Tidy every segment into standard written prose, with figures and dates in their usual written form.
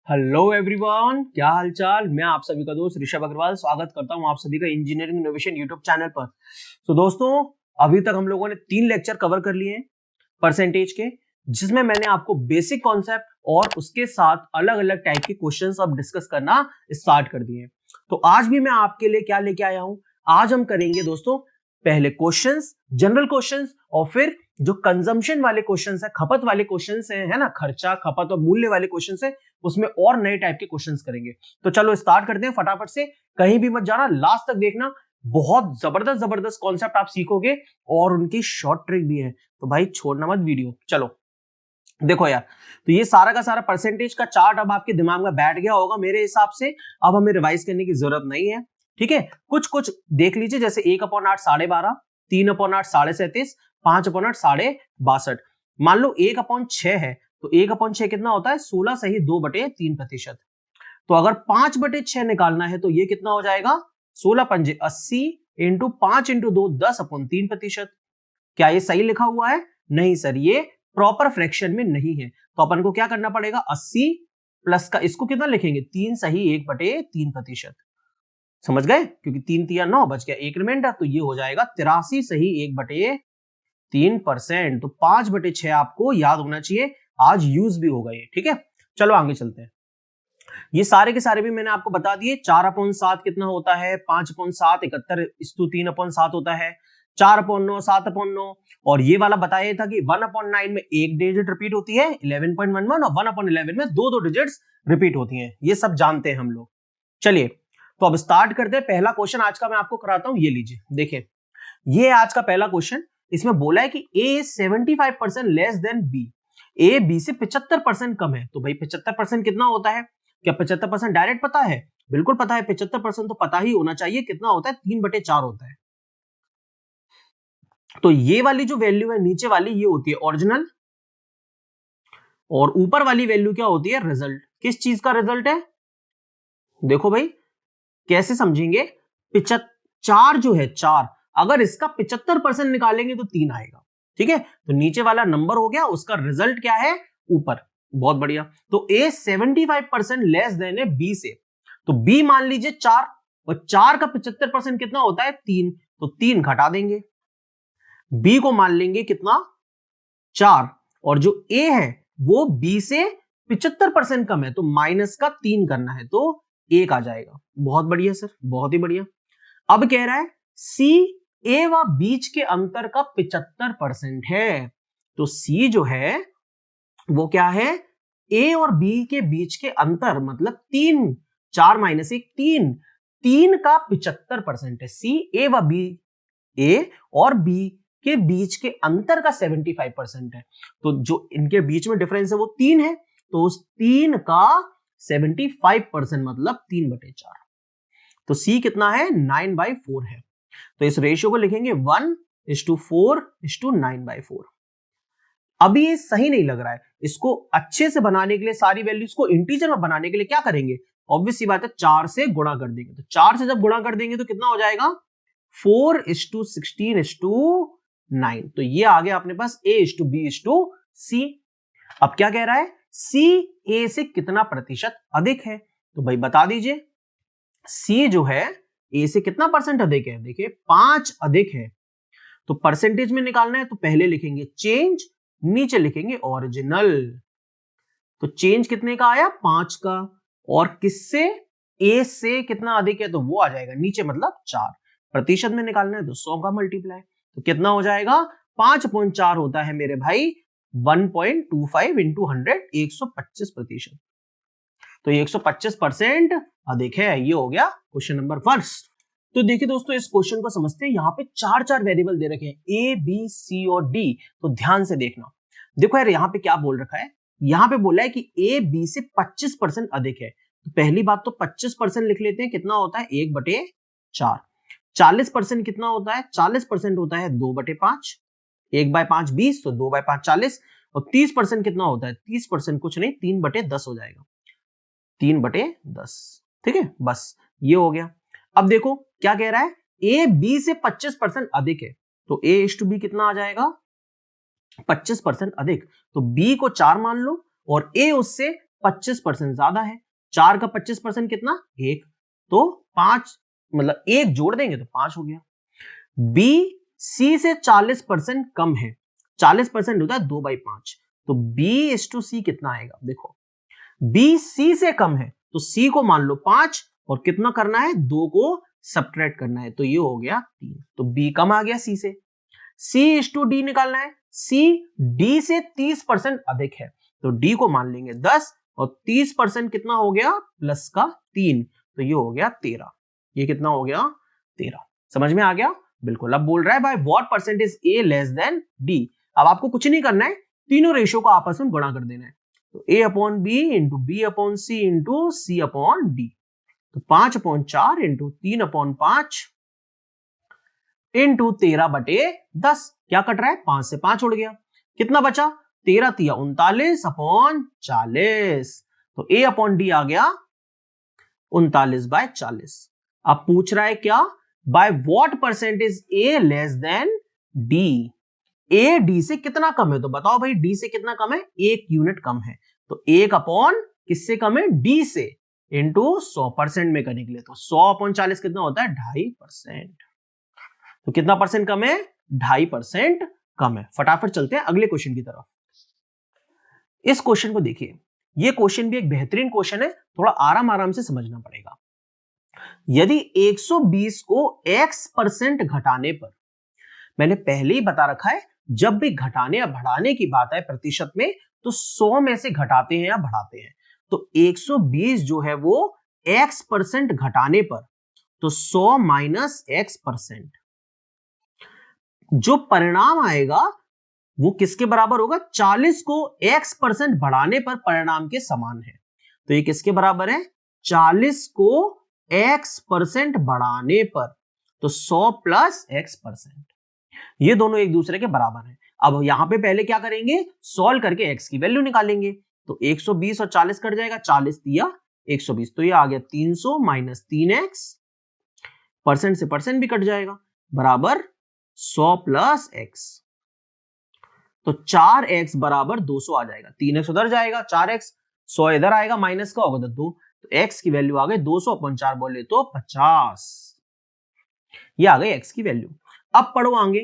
Hello everyone, क्या हालचाल। मैं आप सभी का दोस्त ऋषभ अग्रवाल स्वागत करता हूं आप सभी का इंजीनियरिंग इनोवेशन यूट्यूब चैनल पर। तो दोस्तों, अभी तक हम लोगों ने 3 लेक्चर कवर कर लिए हैं परसेंटेज के, जिसमें मैंने आपको बेसिक कॉन्सेप्ट और उसके साथ अलग अलग टाइप के क्वेश्चंस अब डिस्कस करना स्टार्ट कर दिए। तो आज भी मैं आपके लिए क्या लेके आया हूं, आज हम करेंगे दोस्तों पहले क्वेश्चंस, जनरल क्वेश्चंस, और फिर जो कंजम्पशन वाले क्वेश्चंस है, खपत वाले क्वेश्चंस है ना, खर्चा, खपत और मूल्य वाले क्वेश्चंस है, उसमें और नए टाइप के क्वेश्चंस करेंगे। तो चलो स्टार्ट करते हैं फटाफट से, कहीं भी मत जाना, लास्ट तक देखना। बहुत जबरदस्त जबरदस्त कॉन्सेप्ट आप सीखोगे और उनकी शॉर्ट ट्रिक भी है, तो भाई छोड़ना मत वीडियो। चलो देखो यार, तो ये सारा का सारा परसेंटेज का चार्ट अब आपके दिमाग में बैठ गया होगा मेरे हिसाब से। अब हमें रिवाइज करने की जरूरत नहीं है, ठीक है। कुछ कुछ देख लीजिए, जैसे 1/8 12.5, 3/8 37.5, 5/8 62.62। मान लो 1/6 है, तो 1/6 कितना होता है, 16 सही 2/3%। तो अगर 5/6 निकालना है तो ये कितना हो जाएगा, 16 पंजे 80 इंटू 5 इंटू 2 10/3%। क्या ये सही लिखा हुआ है? नहीं सर, ये प्रॉपर फ्रैक्शन में नहीं है। तो अपन को क्या करना पड़ेगा, 80 प्लस का इसको कितना लिखेंगे, 3 सही 1/3%। समझ गए? क्योंकि 3 3 9 बच गया, एक रिमाइंडर, तो ये हो जाएगा 83 सही 1/3%। तो 5/6 आपको याद होना चाहिए, आज यूज भी होगा ये, ठीक है। चलो आगे चलते हैं। ये सारे के सारे भी मैंने आपको बता दिए। 4/7 कितना होता है, 5/7 71/3/7 होता है, 4/9 7/9। और ये वाला बताया था कि 1/9 में एक डिजिट रिपीट होती है 11.11, और 1/11 में दो डिजिट्स रिपीट होती हैं। ये सब जानते हैं हम लोग। चलिए तो अब स्टार्ट करते हैं। पहला क्वेश्चन आज का मैं आपको कराता हूं, ये लीजिए देखिए। ये आज का पहला क्वेश्चन, इसमें बोला है कि A 75% less than B, A B से 75% कम है। तो भाई 75% कितना होता है, क्या 75% डायरेक्ट पता है? बिल्कुल पता है, 75% तो पता ही होना चाहिए। कितना होता है, 3/4 होता है। तो ये वाली जो वैल्यू है नीचे वाली, ये होती है ओरिजिनल, और ऊपर वाली वैल्यू क्या होती है, रिजल्ट। किस चीज का रिजल्ट है, देखो भाई कैसे समझेंगे। 4 जो है 4, अगर इसका 75% निकालेंगे तो 3 आएगा, ठीक है। तो नीचे वाला नंबर हो गया, उसका रिजल्ट क्या है, ऊपर। बहुत बढ़िया। तो ए 75% लेस देन है बी से। तो बी मान लीजिए 4, और 4 का 75% कितना होता है, 3। तो 3 घटा देंगे, बी को मान लेंगे कितना, 4। और जो ए है वो बी से 75% कम है, तो माइनस का 3 करना है, तो 1 आ जाएगा। बहुत बढ़िया सर, बहुत ही बढ़िया। अब कह रहा है सी ए व बीच के अंतर का 75% है। तो सी जो है वो क्या है, ए और बी के बीच के अंतर, मतलब 3, 4 माइनस 1 3, 3 का 75% है। सी ए व बी, ए और बी के बीच के अंतर का 75% है। तो जो इनके बीच में डिफरेंस है वो 3 है, तो उस 3 का 75% मतलब 3/4। तो सी कितना है, 9/4 है। तो इस रेशियो को लिखेंगे 1:4:9/4। अभी ये सही नहीं लग रहा है, इसको अच्छे से बनाने के लिए, सारी वैल्यूज को इंटीजर में बनाने के लिए क्या करेंगे, ऑब्वियस सी बात है 4 से गुणा कर देंगे। तो 4 से जब गुणा कर देंगे तो कितना हो जाएगा, 4:16:9। तो ये आ गया अपने पास A:B:C। अब क्या कह रहा है, सी ए से कितना प्रतिशत अधिक है। तो भाई बता दीजिए, सी जो है ए से कितना परसेंट अधिक है, देखिए 5 अधिक है। तो परसेंटेज में निकालना है तो पहले लिखेंगे चेंज, नीचे लिखेंगे ओरिजिनल। तो चेंज कितने का आया, 5 का, और किससे, ए से कितना अधिक है, तो वो आ जाएगा नीचे, मतलब 4। प्रतिशत में निकालना है तो 100 का मल्टीप्लाई, तो कितना हो जाएगा, 5/4 होता है मेरे भाई 1.25 इंटू 100, 125%। तो 125% अधिक है। ये हो गया क्वेश्चन नंबर फर्स्ट। तो देखिए दोस्तों, इस क्वेश्चन को समझते हैं। यहाँ पे 4 वेरिएबल दे रखे हैं, ए बी सी और डी। तो ध्यान से देखना, देखो यार यहाँ पे क्या बोल रखा है, यहाँ पे बोला है कि ए बी से 25% अधिक है। तो पहली बात तो 25% लिख लेते हैं, कितना होता है 1/4। 40% कितना होता है, 40% होता है 2/5, 1/5 20, तो 2/5 40। और 30% कितना होता है, 30% कुछ नहीं 3/10 हो जाएगा, 3/10, ठीक है। बस ये हो गया। अब देखो क्या कह रहा है, ए बी से 25% अधिक है, तो A:B कितना आ जाएगा, 25% अधिक। तो बी को 4 मान लो और ए उससे 25% ज्यादा है। 4 का 25% कितना? 1, तो 5 मतलब 1 जोड़ देंगे तो 5 हो गया। B C से 40% कम है। 40% होता है 2/5, तो B/C कितना आएगा? देखो B C से कम है तो C को मान लो 5 और कितना करना है? 2 को सब्ट्रैक्ट करना है, तो ये हो गया 3, तो B कम आ गया C से। C/D निकालना है। C D से 30% अधिक है, तो D को मान लेंगे 10 और 30% कितना हो गया? प्लस का 3, तो ये हो गया 13। ये कितना हो गया? 13। समझ में आ गया? बिल्कुल। अब बोल रहा है by what percentage A less than D। अब आपको कुछ नहीं करना है, तीनों रेशियो को आपस में गुणा कर देना है, तो A/B into B/C into C/D, तो 5/4 इंटू 3/5 इंटू 13/10। क्या कट रहा है? 5 से 5 उड़ गया, कितना बचा? 13 तिया 39/40, तो A/D आ गया 39/40। अब पूछ रहा है क्या? By what percentage A less than D। A D से कितना कम है? तो बताओ भाई, D से कितना कम है? 1 यूनिट कम है, तो 1 किससे कम है? D से, इंटू 100% में करने के लिए, तो 100/40 कितना होता है? 2.5%। तो कितना परसेंट कम है? 2.5% कम है। फटाफट चलते हैं अगले क्वेश्चन की तरफ। इस क्वेश्चन को देखिए, ये क्वेश्चन भी एक बेहतरीन क्वेश्चन है, थोड़ा आराम आराम से समझना पड़ेगा। यदि 120 को x% घटाने पर, मैंने पहले ही बता रखा है जब भी घटाने या बढ़ाने की बात है प्रतिशत में, तो 100 में से घटाते हैं या बढ़ाते हैं। तो 120 जो है वो x% घटाने पर, तो 100 माइनस x%, जो परिणाम आएगा वो किसके बराबर होगा? 40 को x% बढ़ाने पर परिणाम के समान है। तो ये किसके बराबर है? 40 को x% बढ़ाने पर, तो 100 प्लस x%, ये दोनों एक दूसरे के बराबर हैं। अब यहां पे पहले क्या करेंगे? सॉल्व करके x की वैल्यू निकालेंगे, तो 120 और 40 कट जाएगा, 40 दिया 120, तो ये आ गया 300 माइनस 3x, परसेंट से परसेंट भी कट जाएगा, बराबर 100 प्लस x, तो 4x बराबर 200 आ जाएगा। 3x उधर जाएगा, 4x 100 इधर आएगा, माइनस का होगा तो 2, तो x की वैल्यू आ गई 200/4 बोले तो 50। ये आ गई x की वैल्यू। अब पढ़ो आगे,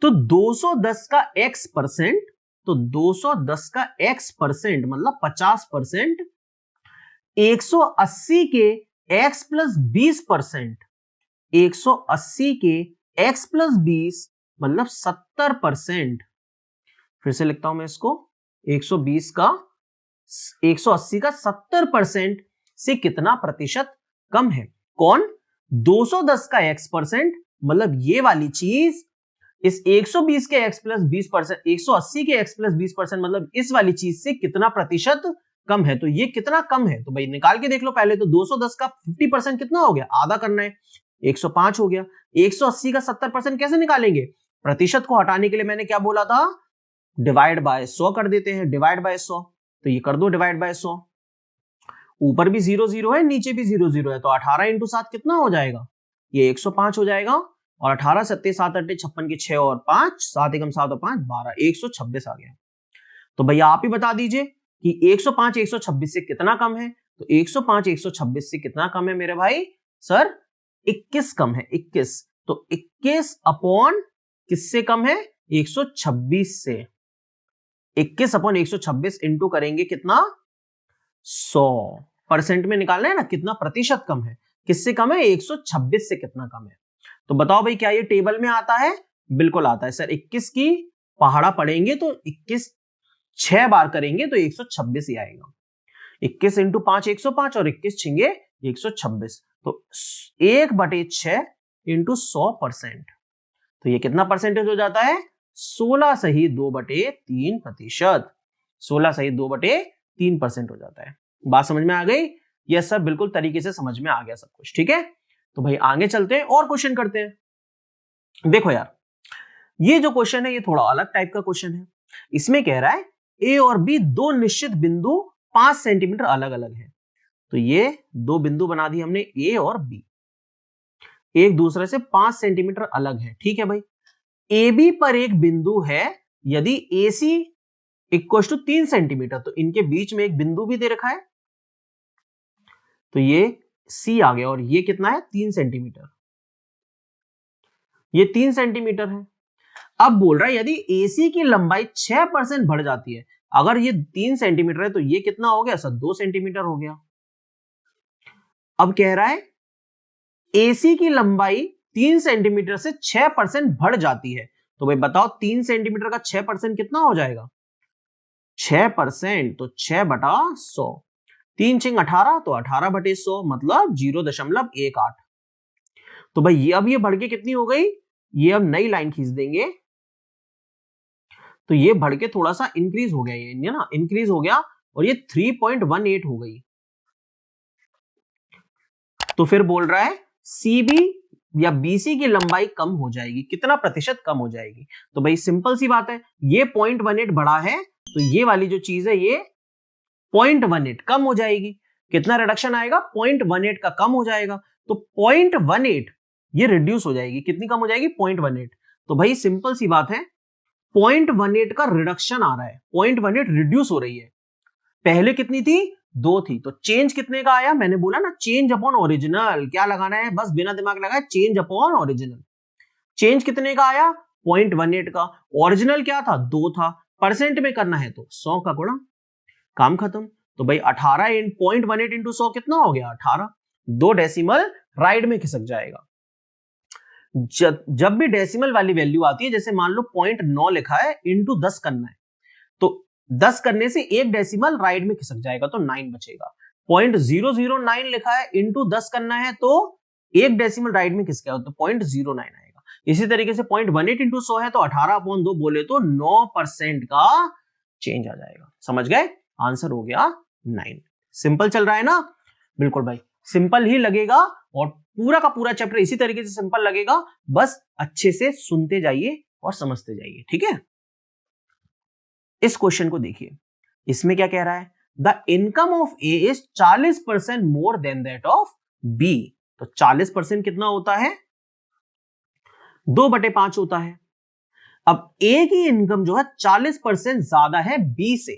तो 210 का x%, तो 210 का x% मतलब 50%, 180 के x प्लस 20%, 180 के x प्लस 20 मतलब 70%। फिर से लिखता हूं मैं इसको, 120 का 180 का 70% से कितना प्रतिशत कम है? कौन? 210 का x% मतलब ये वाली चीज, इस 120 के x प्लस 20%, 180 के x प्लस 20% मतलब इस वाली चीज से कितना प्रतिशत कम है? तो ये कितना कम है? तो भाई निकाल के देख लो पहले, तो 210 का 50% कितना हो गया? आधा करना है, 105 हो गया। 180 का 70% कैसे निकालेंगे? प्रतिशत को हटाने के लिए मैंने क्या बोला था? डिवाइड बाय 100 कर देते हैं, डिवाइड बाय 100, तो ये कर दो डिवाइड बाय 100। ऊपर भी 0 0 है, नीचे भी 0 0 है, तो 18 इंटू 7 कितना हो जाएगा? ये 105 हो जाएगा, और 18 7 7 8 56 की 6 और 5, 7 एकम 7 और 5 12, 126 आ गया। तो भैया आप ही बता दीजिए कि 105 126 से कितना कम है? तो 105 126 से कितना कम है मेरे भाई? सर 21 कम है, 21, तो 21 अपॉन किससे कम है? 126 से। 21 अपॉन 126 इंटू करेंगे कितना? 100। परसेंट में निकालना है ना, कितना प्रतिशत कम है, किससे कम है? 126 से कितना कम है। तो बताओ भाई, क्या ये टेबल में आता है? बिल्कुल आता है सर। 21 की पहाड़ा पढ़ेंगे तो 21 6 बार करेंगे तो 126 ही आएगा। 21 इंटू 5 105 और 21 छिंगे 126, तो 1/6 इंटू 100%, तो ये कितना परसेंटेज हो जाता है? 16 सही 2/3%। 16 सही 2/3% हो जाता है। बात समझ में आ गई? यस सर, बिल्कुल तरीके से समझ में आ गया सब कुछ। ठीक है, तो भाई आगे चलते हैं और क्वेश्चन करते हैं। देखो यार, ये जो क्वेश्चन है ये थोड़ा अलग टाइप का क्वेश्चन है। इसमें कह रहा है ए और बी दो निश्चित बिंदु 5 सेंटीमीटर अलग अलग है। तो ये दो बिंदु बना दी हमने, ए और बी, एक दूसरे से 5 सेंटीमीटर अलग है। ठीक है भाई, ए बी पर एक बिंदु है, यदि AC इक्वल टू 3 सेंटीमीटर। तो इनके बीच में एक बिंदु भी दे रखा है, तो ये सी आ गया, और ये कितना है 3 सेंटीमीटर, ये 3 सेंटीमीटर है। अब बोल रहा है यदि एसी की लंबाई 6% बढ़ जाती है, अगर ये 3 सेंटीमीटर है तो ये कितना हो गया सर 2 सेंटीमीटर हो गया। अब कह रहा है एसी की लंबाई 3 सेंटीमीटर से 6% बढ़ जाती है, तो भाई बताओ 3 सेंटीमीटर का 6% कितना हो जाएगा, 6% तो 6/100, 3 6 18, तो 18/100 मतलब 0.18। तो भाई ये अब ये बढ़ के कितनी हो गई, ये अब नई लाइन खींच देंगे, तो ये बढ़ के थोड़ा सा इंक्रीज हो गया, ये ना इंक्रीज हो गया, और ये 3.18 हो गई। तो फिर बोल रहा है सीबी या बीसी की लंबाई कम हो जाएगी, कितना प्रतिशत कम हो जाएगी। तो भाई सिंपल सी बात है, ये 0.18 बढ़ा है, तो ये वाली जो चीज है ये 0.18 कम हो जाएगी। कितना रिडक्शन आएगा, 0.18 का कम हो जाएगा। तो 0.18 ये रिड्यूस हो जाएगी, कितनी कम हो जाएगी 0.18। तो भाई सिंपल सी बात है, 0.18 का रिडक्शन आ रहा है, 0.18 रिड्यूस हो रही है। पहले कितनी थी, 2 थी, तो चेंज कितने का आया, मैंने बोला ना चेंज अपॉन ओरिजिनल, क्या लगाना है बस बिना दिमाग लगाए, चेंज अपॉन ओरिजिनल। चेंज कितने का आया 0.18 का, ओरिजिनल क्या था 2 था, परसेंट में करना है तो 100 का गुणा, काम खत्म। तो भाई 18 0.18 इंटू 100 कितना हो गया 18, 2 डेसिमल राइट में खिसक जाएगा। जब भी डेसिमल वाली वैल्यू आती है, जैसे मान लो 0.9 लिखा है इंटू 10 करना है, तो 10 करने से एक डेसिमल राइट में खिसक जाएगा, तो 9 बचेगा। 0.009 लिखा है इंटू 10 करना है, तो एक डेसिमल राइट में खिसकेगा, तो 0.09 आएगा। इसी तरीके से 0.18 इंटू 100 है, तो 18/2 बोले तो 9% का चेंज आ जाएगा। समझ गए, आंसर हो गया 9। सिंपल चल रहा है ना, बिल्कुल भाई सिंपल ही लगेगा, और पूरा का पूरा चैप्टर इसी तरीके से सिंपल लगेगा, बस अच्छे से सुनते जाइए और समझते जाइए, ठीक है। इस क्वेश्चन को देखिए, इसमें क्या कह रहा है, the income of A is 40% more than that of B. तो 40% कितना होता है, 2/5 होता है। अब ए की इनकम जो है 40% ज्यादा है बी से,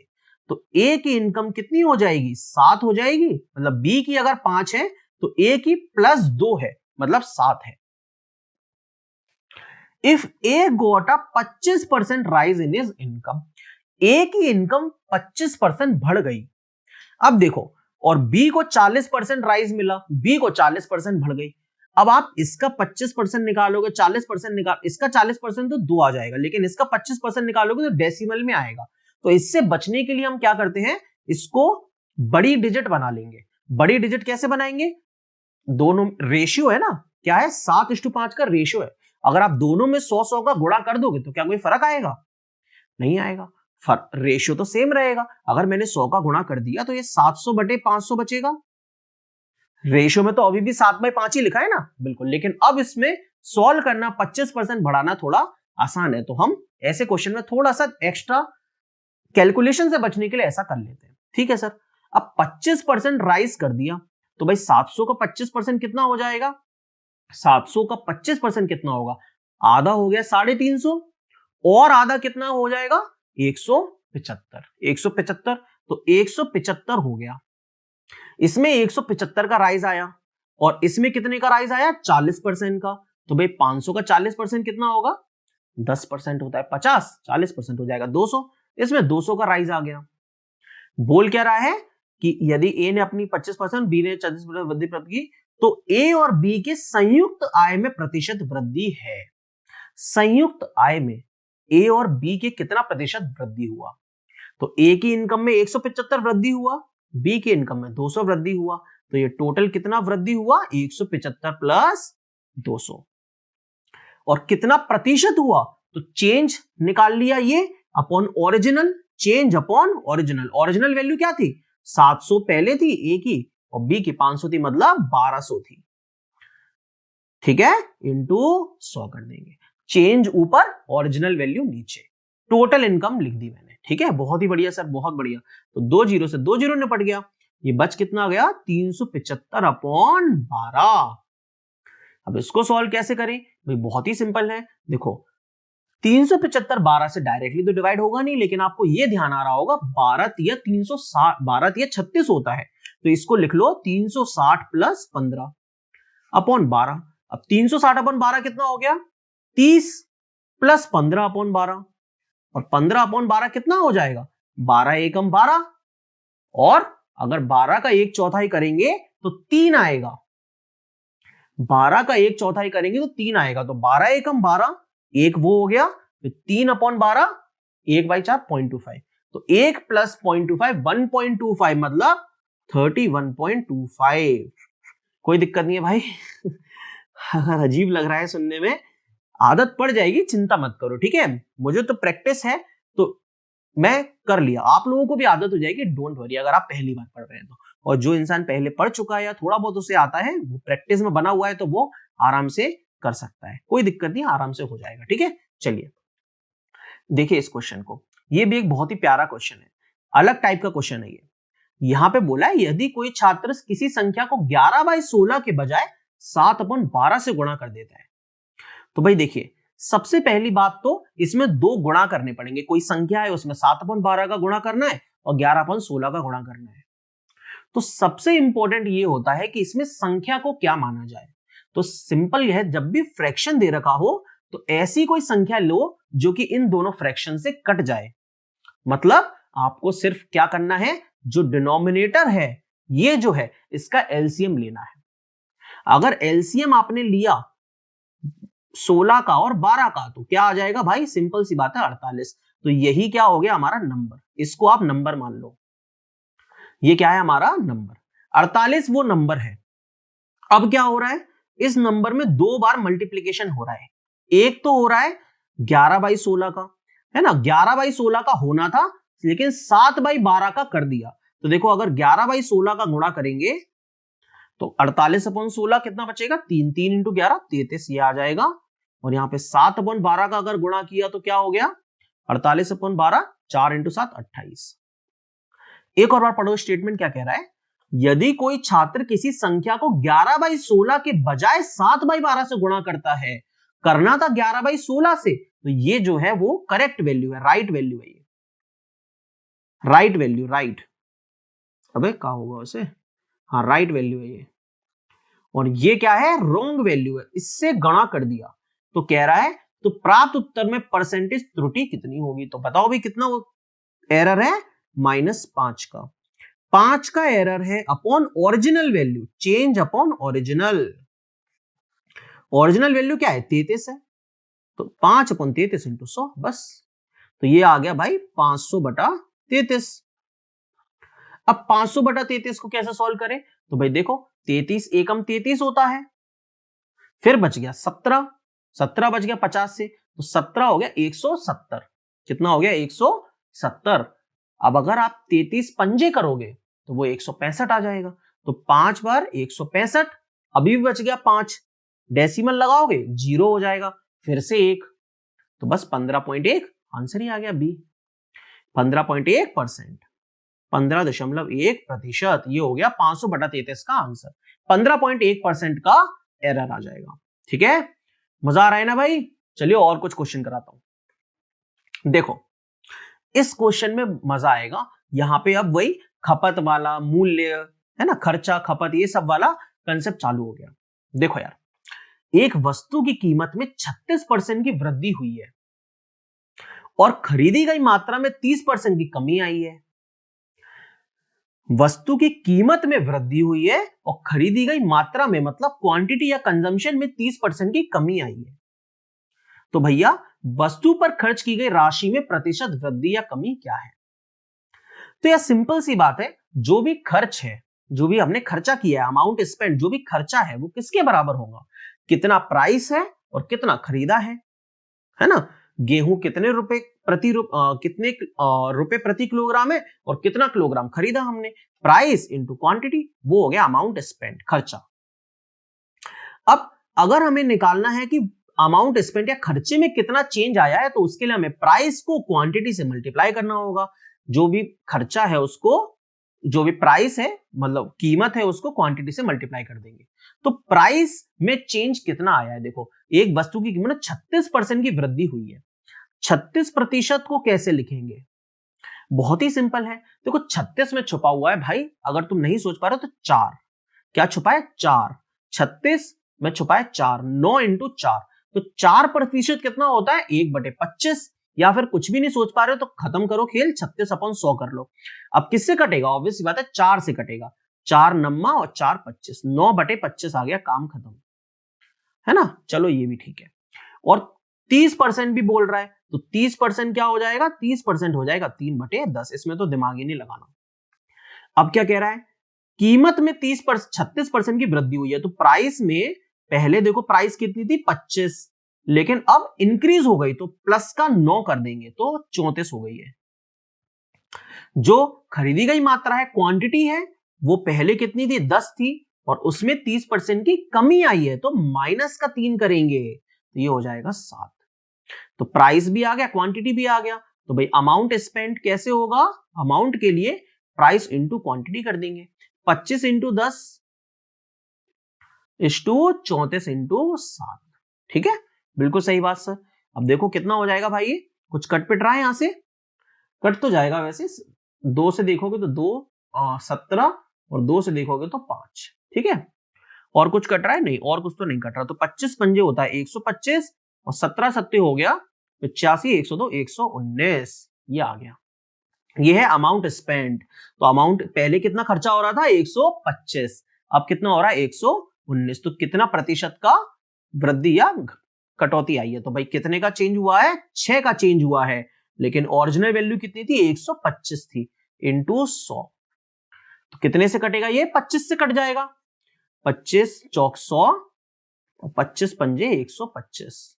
तो ए की इनकम कितनी हो जाएगी 7 हो जाएगी, मतलब बी की अगर 5 है तो ए की +2 है, मतलब 7 है। If A got a 25% raise in his income, A की इनकम 25% बढ़ गई। अब देखो, और बी को 40% राइज मिला, बी को 40% बढ़ गई। अब आप इसका 25% निकालोगे, 40% निकाल, इसका 40% तो 2 आ जाएगा, लेकिन इसका 25% निकालोगे तो डेसिमल में आएगा। तो इससे बचने के लिए हम क्या करते हैं, इसको बड़ी डिजिट बना लेंगे। बड़ी डिजिट कैसे बनाएंगे, दोनों रेशियो है ना, क्या है 7:5 का रेशियो है। अगर आप दोनों में 100 का गुणा कर दोगे तो क्या कोई फर्क आएगा, नहीं आएगा, रेशियो तो सेम रहेगा। अगर मैंने 100 का गुणा कर दिया तो ये 700/500 बचेगा। रेशियो में तो अभी भी 7/5 ही लिखा है ना, बिल्कुल, लेकिन अब इसमें सॉल्व करना 25% बढ़ाना थोड़ा आसान है, तो हम ऐसे क्वेश्चन में थोड़ा सा एक्स्ट्रा कैलकुलेशन से बचने के लिए ऐसा कर लेते हैं, ठीक है सर। अब 25% राइज कर दिया, तो भाई 700 का 25% कितना हो जाएगा, 700 का 25% कितना होगा, आधा हो गया 350, और आधा कितना हो जाएगा 175, 175, तो 175 हो गया। इसमें 175 का राइज आया, और इसमें कितने का राइज आया 40% का, तो भाई 500 का 40% कितना होगा 10% होता है, 50 40% हो जाएगा 200, इसमें 200 का राइज आ गया। बोल क्या रहा है कि यदि ए ने अपनी 25%, बी ने 40% वृद्धि प्राप्त की, तो ए और बी के संयुक्त आय में प्रतिशत वृद्धि है। संयुक्त आय में ए और बी के कितना प्रतिशत वृद्धि हुआ, तो ए की इनकम में 175 वृद्धि हुआ, बी की इनकम में 200 वृद्धि हुआ, तो ये टोटल कितना वृद्धि हुआ 175 प्लस 200। और कितना प्रतिशत हुआ, तो चेंज निकाल लिया ये upon original, change upon original. Original value क्या थी 700 पहले थी ए की, और बी की 500 थी, मतलब 1200 थी, ठीक है, इंटू 100 कर देंगे। चेंज ऊपर, ओरिजिनल वैल्यू नीचे, टोटल इनकम लिख दी मैंने, ठीक है, बहुत ही बढ़िया सर, बहुत बढ़िया। तो 2 जीरो से 2 जीरो निपट गया, ये बच कितना गया 375/12। अब इसको सॉल्व कैसे करें भाई, बहुत ही सिंपल है, देखो 375 12 से डायरेक्टली तो डिवाइड होगा नहीं, लेकिन आपको ये ध्यान आ रहा होगा 12 तिया 360, 12 तिया 36 होता है, तो इसको लिख लो 360 प्लस 15 अपॉन 12। अब 360 अपॉन 12 कितना हो गया 30 प्लस 15 अपॉन 12, और 15 अपॉन 12 कितना हो जाएगा 12 एकम 12, और अगर 12 का 1/4 करेंगे तो 3 आएगा, 12 का 1/4 करेंगे तो 3 आएगा, तो 12 एकम 12, एक वो हो गया, फिर 3 अपॉन 12 1/4 0.25, तो 1 प्लस 0.25 1.25 मतलब 31.25। कोई दिक्कत नहीं है भाई अगर अजीब लग रहा है सुनने में, आदत पड़ जाएगी, चिंता मत करो, ठीक है। मुझे तो प्रैक्टिस है तो मैं कर लिया, आप लोगों को भी आदत हो जाएगी, डोंट वरी अगर आप पहली बार पढ़ रहे हैं तो। और जो इंसान पहले पढ़ चुका है या थोड़ा बहुत उसे आता है, वो प्रैक्टिस में बना हुआ है, तो वो आराम से कर सकता है, कोई दिक्कत नहीं, आराम से हो जाएगा, ठीक है। चलिए देखिए इस क्वेश्चन को, ये भी एक बहुत ही प्यारा क्वेश्चन है, अलग टाइप का क्वेश्चन है ये। यहां पे बोला है यदि कोई छात्र किसी संख्या को 11/16 के बजाय 7/12 से गुणा कर देता है, तो भाई देखिए सबसे पहली बात तो इसमें 2 गुणा करने पड़ेंगे, कोई संख्या है उसमें 7/12 का गुणा करना है और 11/16 का गुणा करना है। तो सबसे इंपॉर्टेंट ये होता है कि इसमें संख्या को क्या माना जाए। तो सिंपल यह है, जब भी फ्रैक्शन दे रखा हो तो ऐसी कोई संख्या लो जो कि इन दोनों फ्रैक्शन से कट जाए, मतलब आपको सिर्फ क्या करना है, जो डिनोमिनेटर है ये जो है इसका एलसीएम लेना है। अगर एलसीएम आपने लिया 16 का और 12 का तो क्या आ जाएगा भाई, सिंपल सी बात है 48। तो यही क्या हो गया हमारा नंबर, इसको आप नंबर मान लो, ये क्या है हमारा नंबर, 48 वो नंबर है। अब क्या हो रहा है, इस नंबर में 2 बार मल्टीप्लीकेशन हो रहा है, एक तो हो रहा है 11/16 का, है ना, 11/16 का होना था लेकिन 7/12 का कर दिया। तो देखो अगर 11/16 का गुणा करेंगे तो 48/16 कितना बचेगा, 3 3 इंटू 11 33 ये आ जाएगा, और यहाँ पे 7/12 का अगर गुणा किया तो क्या हो गया 48/12, 4 इंटू 7 28। एक और बार पढ़ो स्टेटमेंट क्या कह रहा है, यदि कोई छात्र किसी संख्या को 11/16 के बजाय 7/12 से गुणा करता है, करना था 11/16 से, तो ये जो है वो करेक्ट वैल्यू है, राइट वैल्यू है, ये राइट वैल्यू, राइट, अबे क्या होगा उसे, हाँ राइट वैल्यू है ये, और ये क्या है रॉन्ग वैल्यू है, इससे गणा कर दिया। तो कह रहा है तो प्राप्त उत्तर में परसेंटेज त्रुटि कितनी होगी, तो बताओ भी कितना एरर है, -5 का, 5 का एरर है upon original value, change upon original, original value क्या है 33 है, तो 5/33 इंटू 100 बस, तो ये आ गया भाई 500/33। अब 500/33 को कैसे सॉल्व करें, तो भाई देखो 33 एकम 33 होता है, फिर बच गया 17, 17 बच गया 50 से, तो 17 हो गया 170, कितना हो गया 170। अब अगर आप 33 पंजे करोगे तो वो 165 आ जाएगा, तो 5 बार 165, अभी भी बच गया 5, डेसिमल लगाओगे 0 हो जाएगा, फिर से 1, तो बस 15.1 आंसर ही आ गया बी, 15.1%, 15.1%, ये हो गया 500/33 का आंसर, 15.1% का एरर आ जाएगा, ठीक है। मजा आ रहा है ना भाई, चलिए और कुछ क्वेश्चन कराता हूं। देखो इस क्वेश्चन में मजा आएगा, यहां पे अब वही खपत वाला मूल्य है ना, खर्चा खपत ये सब वाला कंसेप्ट चालू हो गया। देखो यार, एक वस्तु की कीमत में 36% की वृद्धि हुई है और खरीदी गई मात्रा में 30% की कमी आई है। वस्तु की कीमत में वृद्धि हुई है और खरीदी गई मात्रा में मतलब क्वांटिटी या कंजम्पशन में 30% की कमी आई है, तो भैया वस्तु पर खर्च की गई राशि में प्रतिशत वृद्धि या कमी क्या है। तो यह सिंपल सी बात है, जो भी खर्च है, जो भी हमने खर्चा किया है, अमाउंट स्पेंड, जो भी खर्चा है वो किसके बराबर होगा, कितना प्राइस है और कितना खरीदा है ना। गेहूं कितने रुपए प्रति किलोग्राम है और कितना किलोग्राम खरीदा हमने, प्राइस इंटू क्वांटिटी, वो हो गया अमाउंट स्पेंड, खर्चा। अब अगर हमें निकालना है कि अमाउंट स्पेंड या खर्चे में कितना चेंज आया है, तो उसके लिए हमें प्राइस को क्वांटिटी से मल्टीप्लाई करना होगा, जो भी खर्चा है उसको, जो भी प्राइस है मतलब कीमत है उसको क्वांटिटी से मल्टीप्लाई कर देंगे। तो प्राइस में चेंज कितना आया है, देखो एक वस्तु की कीमत 36% की वृद्धि हुई है, 36% को कैसे लिखेंगे? बहुत ही सिंपल है। देखो 36 में छुपा हुआ है भाई, अगर तुम नहीं सोच पा रहे हो तो 4, क्या छुपा है? 4। 36 में छुपा है 4, 9 इंटू 4, तो 4% कितना होता है? 1/25। या फिर कुछ भी नहीं सोच पा रहे हो तो खत्म करो खेल, 36/100 कर लो। अब किससे कटेगा? ऑब्वियस सी बात है 4 से कटेगा। 4 नम्मा और 4 25, 9/25 आ गया, काम खत्म, है ना? चलो ये भी ठीक है। और 30% भी बोल रहा है, तो 30% क्या हो जाएगा? 30% हो जाएगा 3/10। इसमें तो दिमाग ही नहीं लगाना। अब क्या कह रहा है? कीमत में 36% की वृद्धि हुई है, तो प्राइस में पहले देखो प्राइस कितनी थी? 25, लेकिन अब इंक्रीज हो गई, तो प्लस का 9 कर देंगे तो 34 हो गई है। जो खरीदी गई मात्रा है, क्वांटिटी है, वो पहले कितनी थी? 10 थी, और उसमें 30% की कमी आई है, तो माइनस का 3 करेंगे, तो ये हो जाएगा 7। तो प्राइस भी आ गया, क्वांटिटी भी आ गया, तो भाई अमाउंट स्पेंड कैसे होगा? अमाउंट के लिए प्राइस इंटू क्वांटिटी कर देंगे। 25 इंटू 10 इस्टू 34 इंटू 7। ठीक है, बिल्कुल सही बात सर। अब देखो कितना हो जाएगा भाई, कुछ कट पिट रहा है यहां से? कट तो जाएगा वैसे, 2 से देखोगे तो 2 17, और 2 से देखोगे तो 5। ठीक है, और कुछ कट रहा है? नहीं, और कुछ तो नहीं कट रहा। तो 25 पंजे होता है 125, और 17 सत्ते हो गया 85, 102, 119, ये आ गया। ये है अमाउंट स्पेंड। तो अमाउंट पहले कितना खर्चा हो रहा था? 125, अब कितना हो रहा है? 119। तो कितना प्रतिशत का वृद्धि या कटौती आई है? तो भाई कितने का चेंज हुआ है? 6 का चेंज हुआ है, लेकिन ओरिजिनल वैल्यू कितनी थी? 125 थी, इंटू 100। तो कितने से कटेगा ये? 25 से कट जाएगा। 25 चौक 100, और 25 पंजे 125,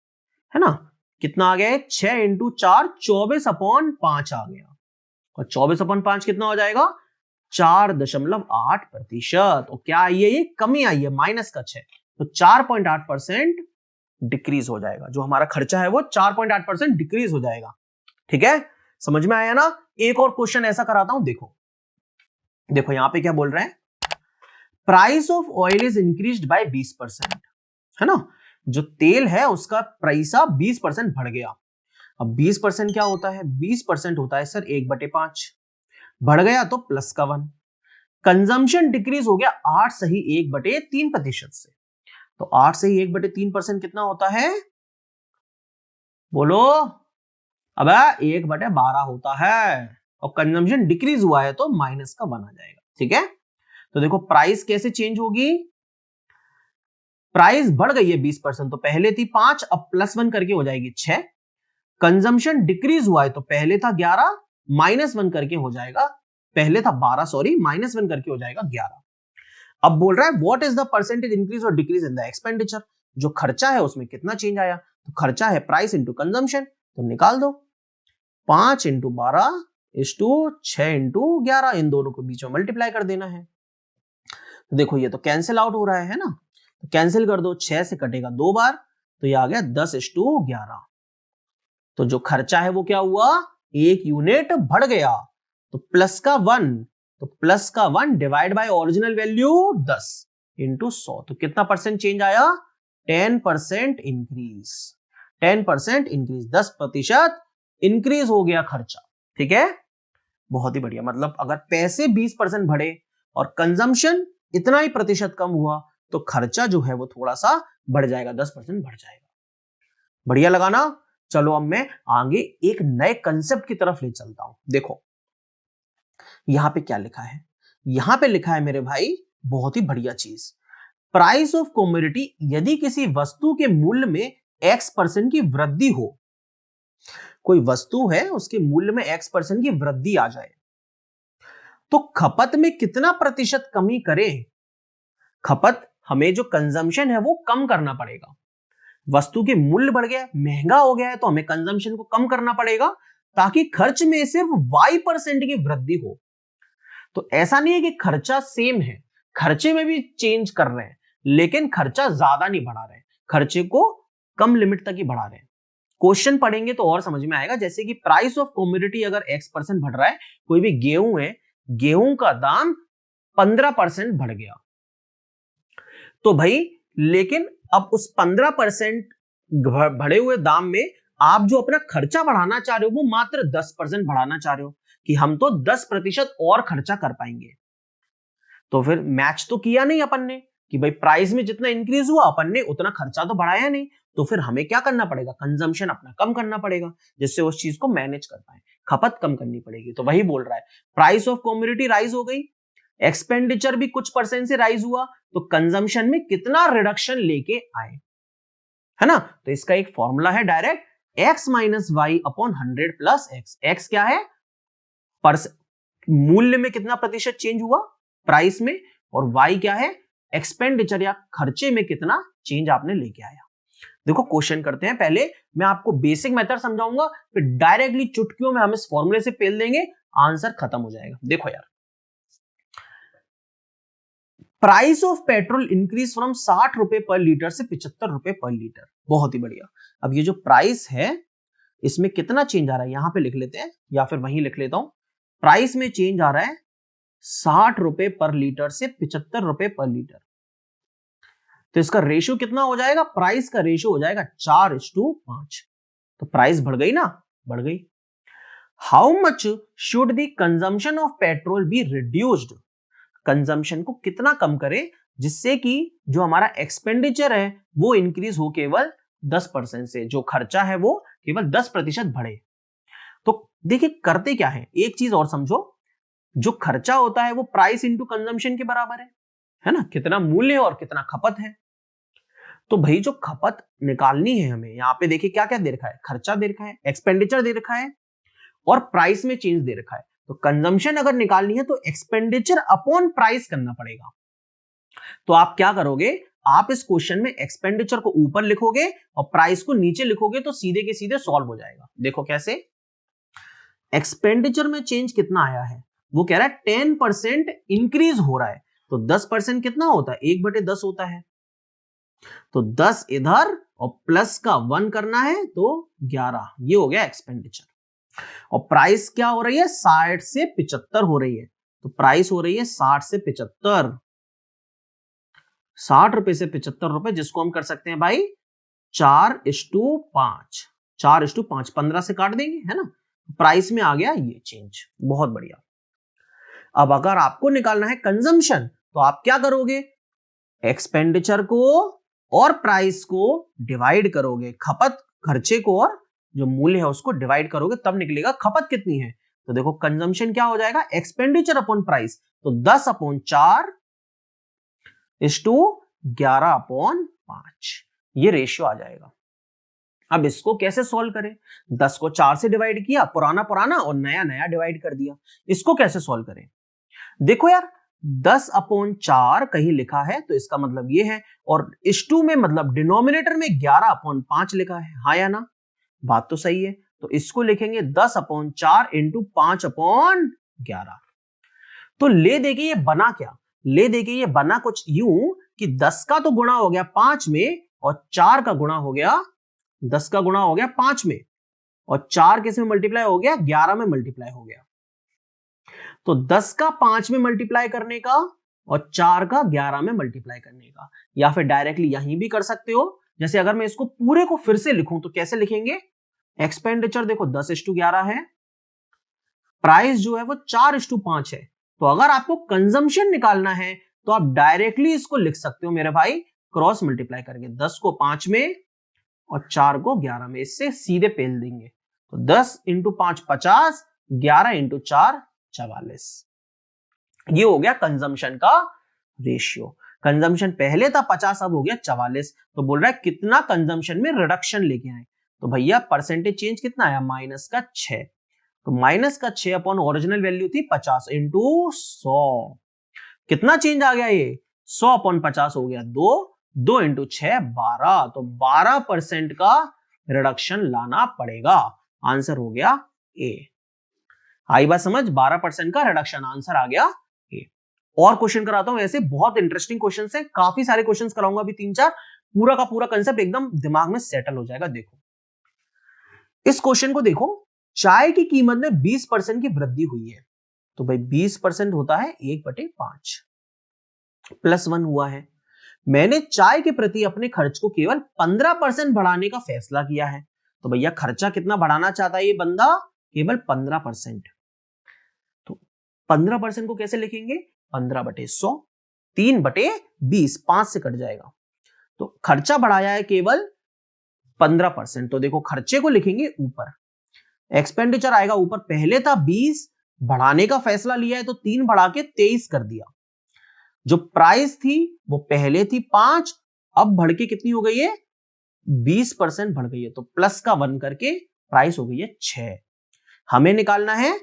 है ना? कितना आ गया? 6 इंटू 4, 24/5 आ गया, और 24/5 कितना हो जाएगा? 4.8%। और क्या आई है? ये कमी आई है, माइनस का 6, तो 4.8% डिक्रीज हो जाएगा। जो हमारा खर्चा है वो 4.8% डिक्रीज हो जाएगा। ठीक है, समझ में आया ना? एक और क्वेश्चन ऐसा कराता हूं, देखो देखो यहां पे क्या बोल रहे हैं? Price of oil is increased by 20%, है ना? जो तेल है उसका प्राइसा 20% बढ़ गया। अब 20% क्या होता है? 20% होता है सर 1/5, बढ़ गया तो प्लस का 1। कंजम्पशन डिक्रीज हो गया 8 सही 1/3% से, तो 8 सही 1/3% कितना होता है? बोलो, अब 1/12 होता है, और कंजम्पशन डिक्रीज हुआ है तो माइनस का 1 आ जाएगा। ठीक है, तो देखो प्राइस कैसे चेंज होगी? प्राइस बढ़ गई है 20%, तो पहले थी 5, अब +1 करके हो जाएगी 6। कंजम्पशन डिक्रीज हुआ है, तो पहले था 11, -1 करके हो जाएगा, पहले था 12 सॉरी, -1 करके हो जाएगा 11। अब बोल रहा है what is the percentage increase और डिक्रीज इन द एक्सपेंडिचर? जो खर्चा है उसमें कितना चेंज आया? तो खर्चा है प्राइस इंटू कंजम्पशन, तो निकाल दो। 5 इंटू 12 इस्टू 6 इंटू 11, इन दोनों को बीच में मल्टीप्लाई कर देना है। तो देखो ये तो कैंसिल आउट हो रहा है ना, तो कैंसिल कर दो, 6 से कटेगा 2 बार, तो ये आ गया 10:11। तो जो खर्चा है वो क्या हुआ? 1 यूनिट बढ़ गया, तो प्लस का 1, तो प्लस का 1 divide by original value 10 into 100, तो कितना परसेंट चेंज आया? 10% इंक्रीज। 10% इंक्रीज, 10% इंक्रीज हो गया खर्चा। ठीक है, बहुत ही बढ़िया। मतलब अगर पैसे 20% बढ़े और कंजम्पशन इतना ही प्रतिशत कम हुआ, तो खर्चा जो है वो थोड़ा सा बढ़ जाएगा, 10% बढ़ जाएगा। बढ़िया लगा ना? चलो अब मैं आगे एक नए कंसेप्ट की तरफ ले चलता हूं। देखो यहां पे क्या लिखा है? यहां पे लिखा है मेरे भाई बहुत ही बढ़िया चीज, प्राइस ऑफ कमोडिटी, यदि किसी वस्तु के मूल्य में X% की वृद्धि हो, कोई वस्तु है उसके मूल्य में X% की वृद्धि आ जाए, तो खपत में कितना प्रतिशत कमी करें? खपत, हमें जो कंजम्पशन है वो कम करना पड़ेगा। वस्तु के मूल्य बढ़ गया, महंगा हो गया है, तो हमें कंजम्पशन को कम करना पड़ेगा, ताकि खर्च में सिर्फ Y% की वृद्धि हो। तो ऐसा नहीं है कि खर्चा सेम है, खर्चे में भी चेंज कर रहे हैं, लेकिन खर्चा ज्यादा नहीं बढ़ा रहे, खर्चे को कम लिमिट तक ही बढ़ा रहे हैं। क्वेश्चन पढ़ेंगे तो और समझ में आएगा, जैसे कि प्राइस ऑफ कमोडिटी अगर X% बढ़ रहा है, कोई भी गेहूं है, गेहूं का दाम 15% बढ़ गया, तो भाई लेकिन अब उस 15% बढ़े हुए दाम में आप जो अपना खर्चा बढ़ाना चाह रहे हो वो मात्र 10% बढ़ाना चाह रहे हो कि हम तो 10% और खर्चा कर पाएंगे। तो फिर मैच तो किया नहीं अपन ने कि भाई प्राइस में जितना इंक्रीज हुआ अपन ने उतना खर्चा तो बढ़ाया नहीं, तो फिर हमें क्या करना पड़ेगा, कंजम्पशन अपना कम करना पड़ेगा जिससे उस चीज को मैनेज कर पाए, खपत कम करनी पड़ेगी। तो वही बोल रहा है प्राइस ऑफ कमोडिटी राइज हो गई, एक्सपेंडिचर भी कुछ परसेंट से राइज हुआ, तो कंजम्पशन में कितना रिडक्शन लेके आए, है ना। तो इसका एक फॉर्मूला है direct, x minus y upon 100 plus x. X क्या है, मूल्य में कितना प्रतिशत चेंज हुआ प्राइस में, और y क्या है, एक्सपेंडिचर या खर्चे में कितना चेंज आपने लेके आया। देखो क्वेश्चन करते हैं, पहले मैं आपको बेसिक मेथड समझाऊंगा, फिर डायरेक्टली चुटकियों में हम इस फॉर्मूले से पेल देंगे, आंसर खत्म हो जाएगा। देखो यार, price of petrol increase from 60 रुपए पर लीटर से 75 रुपए पर लीटर। बहुत ही बढ़िया। अब ये जो प्राइस है इसमें कितना चेंज आ रहा है, यहां पे लिख लेते हैं या फिर वहीं लिख लेता हूं। प्राइस में चेंज आ रहा है 60 रुपए पर लीटर से 75 रुपए पर लीटर। तो इसका रेशियो कितना हो जाएगा, प्राइस का रेशियो हो जाएगा 4:5। तो प्राइस बढ़ गई ना, बढ़ गई। How much should the consumption of petrol be reduced, consumption को कितना कम करें जिससे कि जो हमारा एक्सपेंडिचर है वो इंक्रीज हो केवल 10% से, जो खर्चा है वो केवल 10% बढ़े। तो देखिए करते क्या है, एक चीज और समझो, जो खर्चा होता है वो प्राइस इंटू कंजम्पशन के बराबर है ना, कितना मूल्य और कितना खपत है। तो भाई जो खपत निकालनी है हमें, यहां पे देखिए क्या क्या दे रखा है, खर्चा दे रखा है, एक्सपेंडिचर दे रखा है और प्राइस में चेंज दे रखा है। तो कंजम्पशन अगर निकालनी है तो एक्सपेंडिचर अपॉन प्राइस करना पड़ेगा। तो आप क्या करोगे, आप इस क्वेश्चन में एक्सपेंडिचर को ऊपर लिखोगे और प्राइस को नीचे लिखोगे, तो सीधे के सीधे सॉल्व हो जाएगा। देखो कैसे, एक्सपेंडिचर में चेंज कितना आया है, वो कह रहा है 10% इंक्रीज हो रहा है, तो 10% कितना होता है, 1/10 होता है। तो 10 इधर और प्लस का 1 करना है तो 11, ये हो गया एक्सपेंडिचर। और प्राइस क्या हो रही है, 60 से 75 हो रही है, तो प्राइस हो रही है 60 से 75, 60 रुपए से 75 रुपए, जिसको हम कर सकते हैं भाई 4:5, 4:5, 15 से काट देंगे, है ना। प्राइस में आ गया ये चेंज, बहुत बढ़िया। अब अगर आपको निकालना है कंजम्पशन, तो आप क्या करोगे, एक्सपेंडिचर को और प्राइस को डिवाइड करोगे, खपत खर्चे को और जो मूल्य है उसको डिवाइड करोगे, तब निकलेगा खपत कितनी है। तो देखो कंजम्पशन क्या हो जाएगा, एक्सपेंडिचर अपॉन प्राइस, तो 10/4:11/5, ये रेशियो आ जाएगा। अब इसको कैसे सॉल्व करें, 10 को 4 से डिवाइड किया, पुराना पुराना और नया नया डिवाइड कर दिया, इसको कैसे सॉल्व करें। देखो यार 10/4 कहीं लिखा है तो इसका मतलब ये है, और इस 2 में मतलब डिनोमिनेटर में 11/5 लिखा है, हाँ या ना, बात तो सही है। तो इसको लिखेंगे 10/4 इंटू 5/11। तो ले देके ये बना क्या, ले देके ये बना कुछ यूं कि 10 का तो गुणा हो गया 5 में और 4 का गुणा हो गया, 10 का गुणा हो गया 5 में और 4 किस में मल्टीप्लाई हो गया, 11 में मल्टीप्लाई हो गया। तो 10 का 5 में मल्टीप्लाई करने का और 4 का 11 में मल्टीप्लाई करने का, या फिर डायरेक्टली यहीं भी कर सकते हो। जैसे अगर मैं इसको पूरे को फिर से लिखूं तो कैसे लिखेंगे, एक्सपेंडिचर देखो 10:11 है, प्राइस जो है वो 4:5 है। तो अगर आपको कंजम्पशन निकालना है तो आप डायरेक्टली इसको लिख सकते हो मेरे भाई, क्रॉस मल्टीप्लाई करके 10 को 5 में और 4 को 11 में, इससे सीधे पेल देंगे। तो 10 × 5 50, 11 × 4 44, ये हो गया कंजम्पशन का रेशियो। कंजम्पशन पहले था 50, अब हो गया 44। तो बोल रहा है कितना कंजम्पशन में रिडक्शन लेके आए, तो भैया परसेंटेज चेंज कितना आया, -6। तो -6 अपॉन ओरिजिनल वैल्यू थी 50 इंटू 100, कितना चेंज आ गया ये, 100/50 हो गया 2, 2 × 6 12, तो 12% का रिडक्शन लाना पड़ेगा। आंसर हो गया ए। आई बात समझ, 12% का रिडक्शन, आंसर आ गया ए। और क्वेश्चन कराता हूं, ऐसे बहुत इंटरेस्टिंग क्वेश्चन है, काफी सारे क्वेश्चन कराऊंगा अभी 3-4, पूरा का पूरा कंसेप्ट एकदम दिमाग में सेटल हो जाएगा। देखो इस क्वेश्चन को देखो, चाय की कीमत में 20% की वृद्धि हुई है, तो भाई 20% होता है 1/5, +1 हुआ है। मैंने चाय के प्रति अपने खर्च को केवल 15% बढ़ाने का फैसला किया है, तो भैया खर्चा कितना बढ़ाना चाहता है ये बंदा, केवल 15%। तो 15% को कैसे लिखेंगे, 15/100, 3/20, 5 से कट जाएगा। तो खर्चा बढ़ाया है केवल 15%, तो देखो खर्चे को लिखेंगे ऊपर, एक्सपेंडिचर आएगा ऊपर। पहले था 20, बढ़ाने का फैसला लिया है तो 3 बढ़ा के 23 कर दिया। जो प्राइस थी वो पहले थी 5, अब बढ़ के कितनी हो गई है, 20% बढ़ गई है। तो प्लस का 1 करके प्राइस हो गई है 6। हमें निकालना है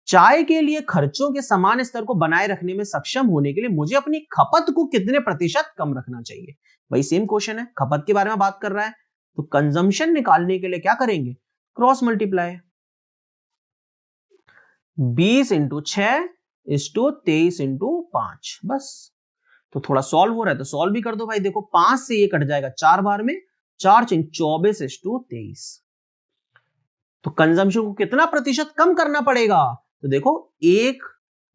चाय के लिए खर्चों के समान स्तर को बनाए रखने में सक्षम होने के लिए मुझे अपनी खपत को कितने प्रतिशत कम रखना चाहिए। वही सेम क्वेश्चन है, खपत के बारे में बात कर रहा है। तो कंजम्पशन निकालने के लिए क्या करेंगे, क्रॉस मल्टीप्लाई, 20 × 6 = 23 × 5, बस। तो थोड़ा सॉल्व हो रहा है तो सॉल्व भी कर दो भाई। देखो 5 से ये कट जाएगा 4 बार में, 4 × 24 = 23। तो कंजम्पशन को कितना प्रतिशत कम करना पड़ेगा, तो देखो 1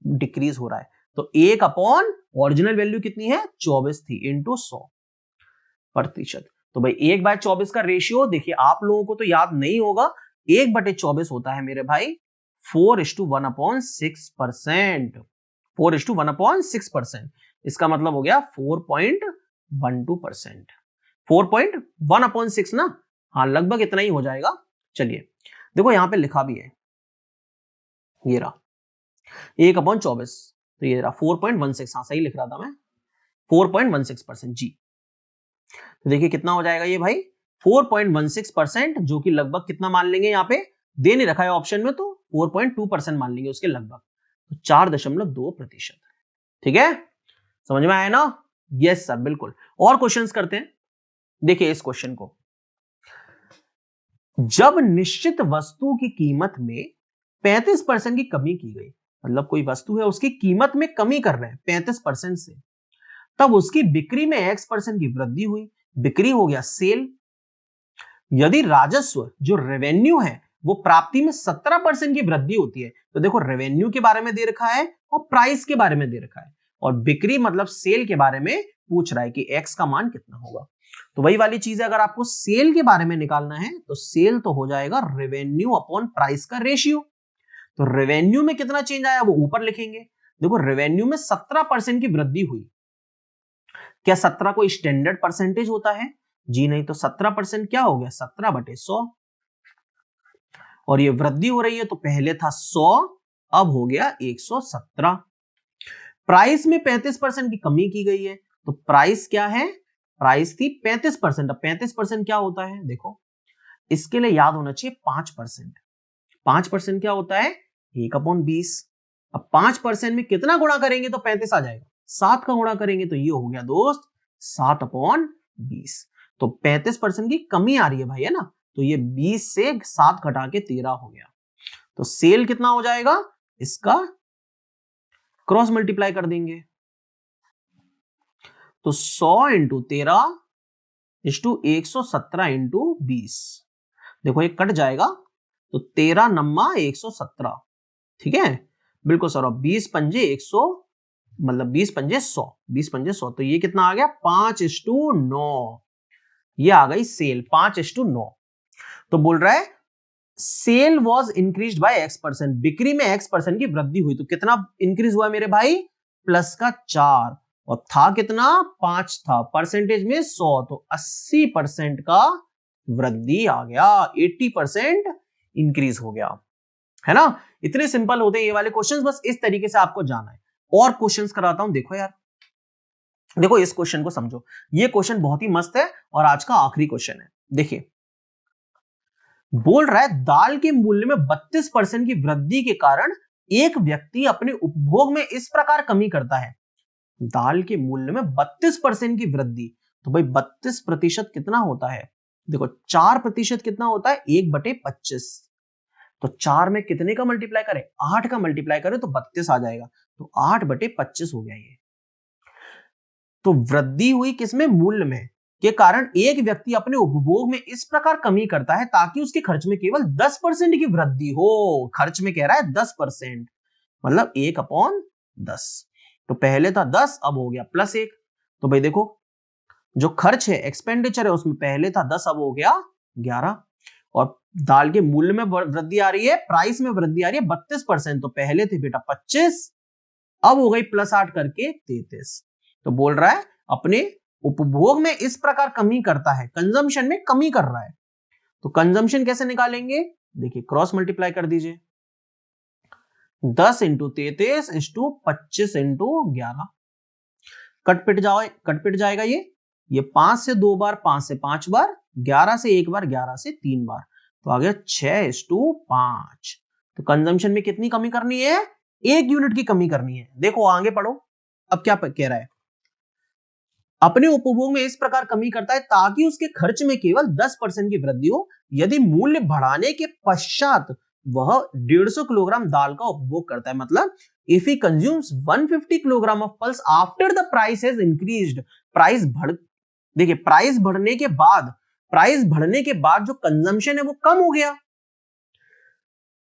डिक्रीज हो रहा है, तो 1 अपॉन ओरिजिनल वैल्यू कितनी है 24 थी, इंटू 100%। तो भाई 1/24 का रेशियो देखिए, आप लोगों को तो याद नहीं होगा, 1/24 होता है मेरे भाई 4:1/6%, 4:1/6%। इसका मतलब हो गया 4.12%, 4.1/6 ना, हाँ लगभग इतना ही हो जाएगा। चलिए देखो यहां पे लिखा भी है, ये रहा 1/24, तो ये रहा 4.16, हाँ सही लिख रहा था मैं, 4.16% जी। तो देखिए कितना हो जाएगा ये भाई 4.16%, जो कि लगभग कितना मान लेंगे, यहाँ पे दे नहीं रखा है ऑप्शन में, तो 4.2% मान लेंगे उसके लगभग, तो 4.2%। ठीक है, समझ में आया ना, यस सर बिल्कुल। और क्वेश्चंस करते हैं, देखिए इस क्वेश्चन को, जब निश्चित वस्तु की कीमत में 35% की कमी की गई, मतलब कोई वस्तु है उसकी कीमत में कमी कर रहे हैं 35% से, तब उसकी बिक्री में X% की वृद्धि हुई, बिक्री हो गया सेल। यदि राजस्व जो रेवेन्यू है वो प्राप्ति में 17% की वृद्धि होती है, तो देखो रेवेन्यू के बारे में दे रखा है और प्राइस के बारे में दे रखा है, और बिक्री मतलब सेल के बारे में पूछ रहा है कि X का मान कितना होगा। तो वही वाली चीज है, अगर आपको सेल के बारे में निकालना है तो सेल तो हो जाएगा रेवेन्यू अपॉन प्राइस का रेशियो। तो रेवेन्यू में कितना चेंज आया वो ऊपर लिखेंगे। देखो रेवेन्यू में 17% की वृद्धि हुई, क्या 17 कोई स्टैंडर्ड परसेंटेज होता है, जी नहीं, तो 17% क्या हो गया 17/100, और ये वृद्धि हो रही है तो पहले था 100, अब हो गया 117। प्राइस में 35% की कमी की गई है, तो प्राइस क्या है, प्राइस थी 35%, अब 35% क्या होता है, देखो इसके लिए याद होना चाहिए 5%। 5% क्या होता है 1/20। अब 5% में कितना गुणा करेंगे तो 35 आ जाएगा, 7 का गुणा करेंगे तो ये हो गया दोस्त 7/20। तो 35% की कमी आ रही है भाई, है ना, तो ये 20 से 7 घटा के 13 हो गया। तो सेल कितना हो जाएगा, इसका क्रॉस मल्टीप्लाई कर देंगे, तो 100 × 13 = 117 × 20। देखो ये कट जाएगा, तो 13 9 117, ठीक है बिल्कुल सर। 20 पंजे 100, मतलब 20 पंजे 100, 20 पंजे 100, तो ये कितना आ गया 5:9, ये आ गई सेल 5:9। तो बोल रहा है sale was increase by X%, बिक्री में X% की वृद्धि हुई, तो कितना इंक्रीज हुआ मेरे भाई, प्लस का 4, और था कितना 5 था, परसेंटेज में 100, तो 80% का वृद्धि आ गया, 80% इंक्रीज हो गया, है ना। इतने सिंपल होते हैं ये वाले क्वेश्चंस, बस इस तरीके से आपको जाना है। और क्वेश्चंस कराता हूं, देखो यार, देखो इस क्वेश्चन को समझो, ये क्वेश्चन बहुत ही मस्त है और आज का आखिरी क्वेश्चन है। देखिए बोल रहा है दाल के मूल्य में 32% की वृद्धि के कारण एक व्यक्ति अपने उपभोग में इस प्रकार कमी करता है, दाल के मूल्य में 32% की वृद्धि, तो भाई 32% कितना होता है, देखो 4% कितना होता है 1/25, तो 4 में कितने का मल्टीप्लाई करें, 8 का मल्टीप्लाई करें तो 32 आ जाएगा, तो 8/25 हो गया ये। तो वृद्धि हुई किसमें, मूल्य में, के कारण एक व्यक्ति अपने उपभोग में इस प्रकार कमी करता है ताकि उसके खर्च में केवल 10% की वृद्धि हो, खर्च में कह रहा है 10%, मतलब 1/10। तो पहले था 10, अब हो गया +1। तो भाई देखो जो खर्च है एक्सपेंडिचर है उसमें पहले था 10, अब हो गया 11। और दाल के मूल्य में वृद्धि आ रही है, प्राइस में वृद्धि आ रही है 32%। तो पहले थे बेटा 25, अब हो गई +8 करके 33। तो बोल रहा है अपने उपभोग में इस प्रकार कमी करता है, कंजम्पशन में कमी कर रहा है। तो कंजम्पशन कैसे निकालेंगे, देखिए क्रॉस मल्टीप्लाई कर दीजिए, 10 × 33 = 25 × 11। कट पिट जाएगा ये 5 से 2 बार, 5 से 5 बार, 11 से 1 बार, 11 से 3 बार, तो आ गया 6:5। तो कंजम्पशन में कितनी कमी करनी है, 1 यूनिट की कमी करनी है। देखो आगे पढ़ो, अब क्या कह रहा है, अपने उपभोग में इस प्रकार कमी करता है ताकि उसके खर्च में केवल 10% की वृद्धि हो। यदि मूल्य बढ़ाने के पश्चात वह 150 किलोग्राम दाल का उपभोग करता है, मतलब if he consumes 150 kilogram of pulse after the price has increased, देखिए प्राइस बढ़ने के बाद जो कंजम्पशन है वो कम हो गया,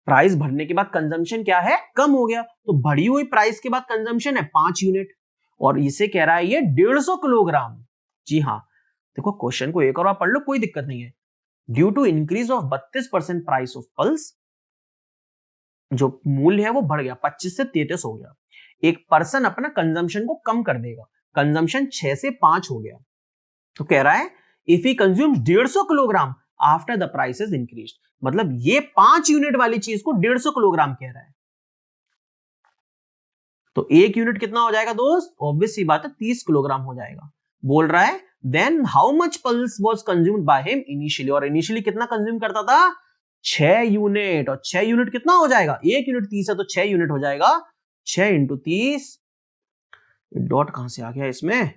प्राइस बढ़ने के बाद कंजम्पशन क्या है, कम हो गया। तो बढ़ी हुई प्राइस के बाद कंजम्पशन है 5 यूनिट, और इसे कह रहा है ये 150 किलोग्राम। जी हाँ, देखो क्वेश्चन को एक और बार पढ़ लो, कोई दिक्कत नहीं है। Due to increase of 32% price of pulse, जो मूल्य है वो बढ़ गया, 25 से 33 हो गया। एक पर्सन अपना कंजम्पशन को कम कर देगा, कंजम्पशन 6 से 5 हो गया। तो कह रहा है if he consumes 150 kilogram after the price is increased, मतलब ये 5 यूनिट वाली चीज को 150 किलोग्राम कह रहा है। तो 1 यूनिट कितना हो जाएगा दोस्त, ऑब्वियस सी बात है 30 किलोग्राम हो जाएगा। बोल रहा है then how much pulse was consumed by him initially, और इनिशियली कितना कंज्यूम करता था, 6 यूनिट, और 6 यूनिट कितना हो जाएगा, 1 यूनिट 30 है तो 6 यूनिट हो जाएगा, 6 × 30, डॉट कहां से आ गया इसमें,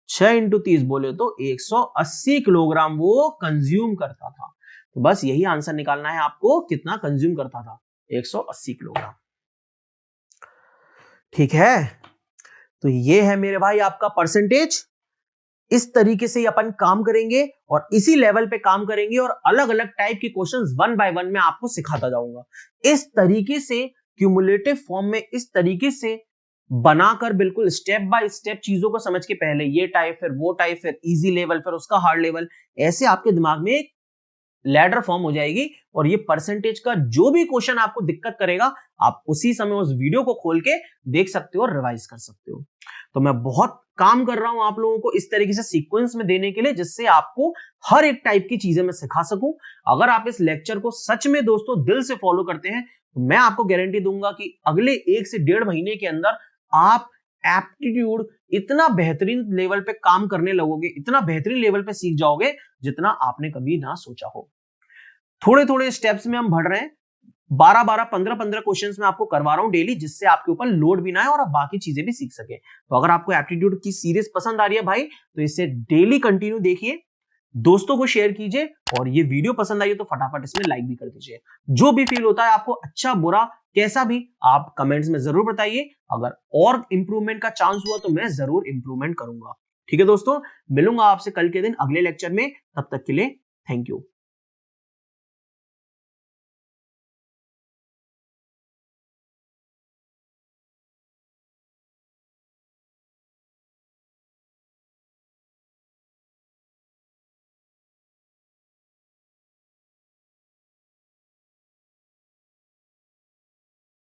6 × 30 बोले तो 180 किलोग्राम वो कंज्यूम करता था। तो बस यही आंसर निकालना है आपको, कितना कंज्यूम करता था, 180 किलोग्राम। ठीक है, तो ये है मेरे भाई आपका परसेंटेज। इस तरीके से अपन काम करेंगे और इसी लेवल पे काम करेंगे, और अलग अलग टाइप के क्वेश्चंस 1 बाय 1 में आपको सिखाता जाऊंगा। इस तरीके से क्यूमुलेटिव फॉर्म में इस तरीके से बनाकर, बिल्कुल स्टेप बाय स्टेप चीजों को समझ के, पहले ये टाइप, फिर वो टाइप, फिर इजी लेवल, फिर उसका हार्ड लेवल, ऐसे आपके दिमाग में एक लैडर फॉर्म हो जाएगी। और ये परसेंटेज का जो भी क्वेश्चन आपको दिक्कत करेगा, आप उसी समय उस वीडियो को खोल के देख सकते हो और रिवाइज कर सकते हो। तो मैं बहुत काम कर रहा हूं आप लोगों को इस तरीके से सीक्वेंस में देने के लिए, जिससे आपको हर एक टाइप की चीजें मैं सिखा सकूं। अगर आप इस लेक्चर को सच में दोस्तों दिल से फॉलो करते हैं, तो मैं आपको गारंटी दूंगा कि अगले 1 से 1.5 महीने के अंदर आप एप्टीट्यूड इतना बेहतरीन लेवल पे काम करने लगोगे, इतना बेहतरीन लेवल पे सीख जाओगे जितना आपने कभी ना सोचा हो। थोड़े थोड़े स्टेप्स में हम बढ़ रहे हैं, 12-12, 15-15 क्वेश्चंस में आपको करवा रहा हूं डेली, जिससे आपके ऊपर लोड भी ना है और आप बाकी चीजें भी सीख सके। तो अगर आपको एप्टीट्यूड की सीरीज पसंद आ रही है भाई, तो इसे डेली कंटिन्यू देखिए, दोस्तों को शेयर कीजिए, और ये वीडियो पसंद आई है तो फटाफट इसमें लाइक भी कर दीजिए। जो भी फील होता है आपको, अच्छा बुरा कैसा भी, आप कमेंट्स में जरूर बताइए। अगर और इंप्रूवमेंट का चांस हुआ तो मैं जरूर इंप्रूवमेंट करूंगा। ठीक है दोस्तों, मिलूंगा आपसे कल के दिन अगले लेक्चर में, तब तक के लिए थैंक यू।